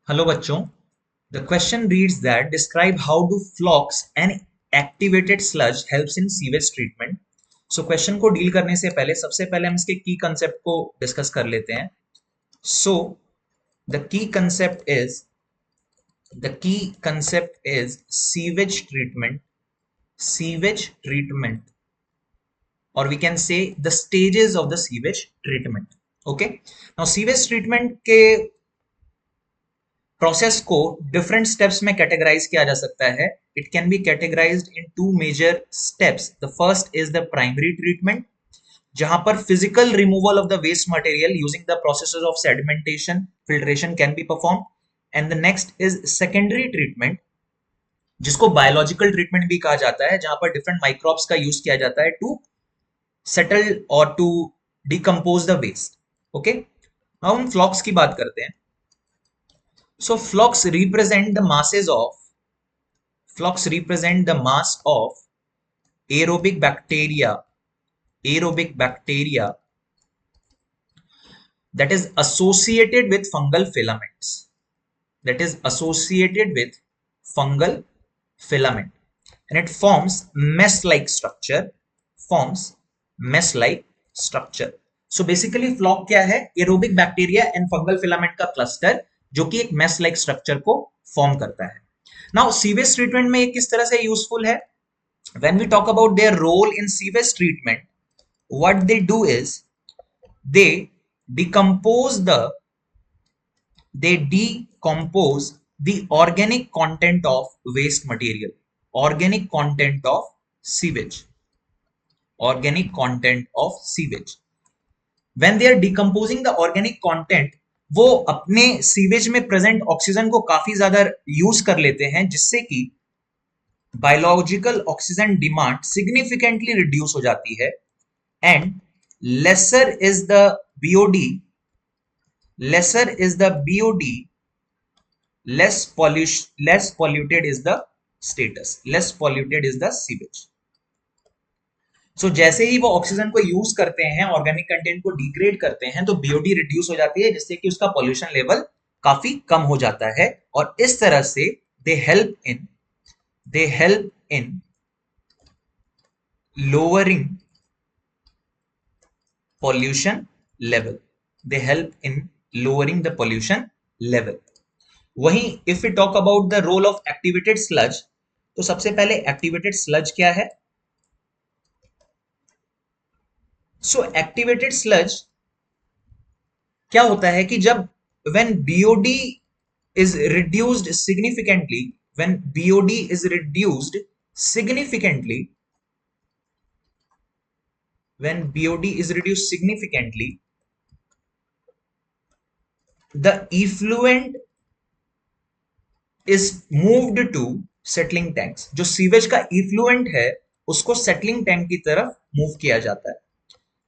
Hello बच्चों, the question reads that describe how do flocs and activated sludge helps in sewage treatment. So question को deal करने से पहले सबसे पहले हम इसके की कंसेप्ट को डिस्कस कर लेते हैं। So the key concept is sewage treatment और we can say the stages of the sewage treatment. Okay, now sewage treatment के प्रोसेस को डिफरेंट स्टेप्स में कैटेगराइज किया जा सकता है। It can be categorized in two major steps. The first is the primary treatment, जहां पर physical removal of the waste material using the processes of sedimentation filtration can be perform. And the next is secondary treatment, जिसको biological treatment भी कहा जाता है, जहां पर different microbes का यूज किया जाता है टू सेटल और to decompose the waste. Okay, अब हम फ्लॉक्स की बात करते हैं। So flocks represent the mass of aerobic bacteria that is associated with fungal filaments. That is associated with fungal filament, and it forms mesh-like structure. Forms mesh-like structure. So basically flock क्या है? Aerobic bacteria and fungal filament का cluster जो कि एक mesh like structure को form करता है। Now sewage treatment में ये किस तरह से यूजफुल है? When we talk about their role in sewage treatment, what they do is they decompose the they decompose the organic content of waste material, organic content of sewage, organic content of sewage. When they are decomposing the organic content, वो अपने sewage में present oxygen को काफी ज्यादा use कर लेते हैं, जिससे कि biological oxygen demand significantly reduce हो जाती है। And lesser is the BOD lesser is the BOD, less polluted is the status, less polluted is the sewage. So जैसे ही वो ऑक्सीजन को यूज करते हैं, ऑर्गेनिक कंटेंट को डिग्रेड करते हैं, तो बीओडी रिड्यूस हो जाती है, जिससे कि उसका पॉल्यूशन लेवल काफी कम हो जाता है। और इस तरह से they help in lowering pollution level, they help in lowering the pollution level. वहीं if we talk about the role of activated sludge, तो सबसे पहले एक्टिवेटेड स्लज क्या है? सो एक्टिवेटेड स्लज क्या होता है कि जब when BOD is reduced significantly, when BOD is reduced significantly when BOD is reduced significantly, the effluent is moved to settling tanks. जो सीवेज का इफ्लुएंट है उसको सेटलिंग टैंक की तरफ मूव किया जाता है,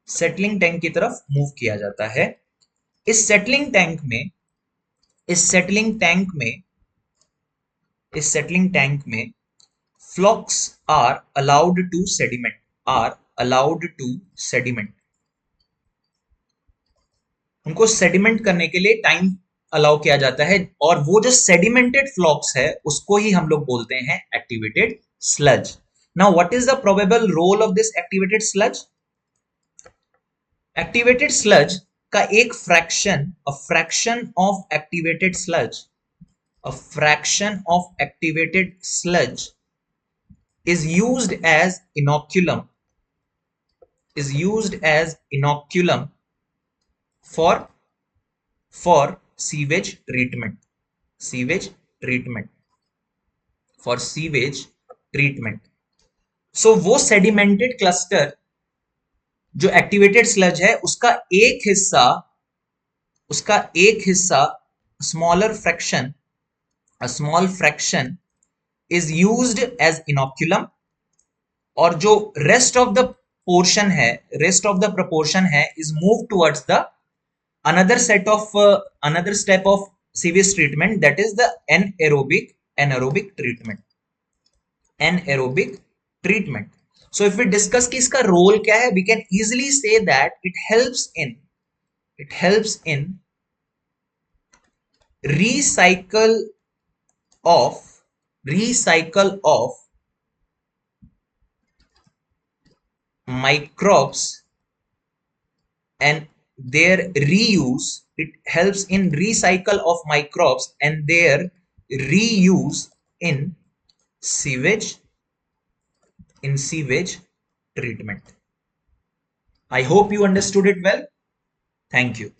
सेटलिंग टैंक की तरफ मूव किया जाता है। इस सेटलिंग टैंक में इस सेटलिंग टैंक में इस सेटलिंग टैंक में flocs are allowed to sediment, are allowed to sediment. उनको सेडिमेंट करने के लिए टाइम अलाउ किया जाता है, और वो जो सेडिमेंटेड फ्लॉक्स है उसको ही हम लोग बोलते हैं activated sludge. Now what is the probable role of this activated sludge? Activated sludge का एक fraction, a fraction of activated sludge, a fraction of activated sludge is used as inoculum, is used as inoculum for sewage treatment, sewage treatment, for sewage treatment. So वो sedimented cluster जो activated sludge है उसका एक हिस्सा smaller fraction, a small fraction is used as inoculum, और जो rest of the portion है, rest of the proportion है, is moved towards the another step of sewage treatment, that is the anaerobic treatment, anaerobic treatment. So if we discuss कि इसका role क्या है, we can easily say that it helps in recycle of microbes and their reuse. It helps in recycle of microbes and their reuse in sewage sewage treatment. I hope you understood it well. Thank you.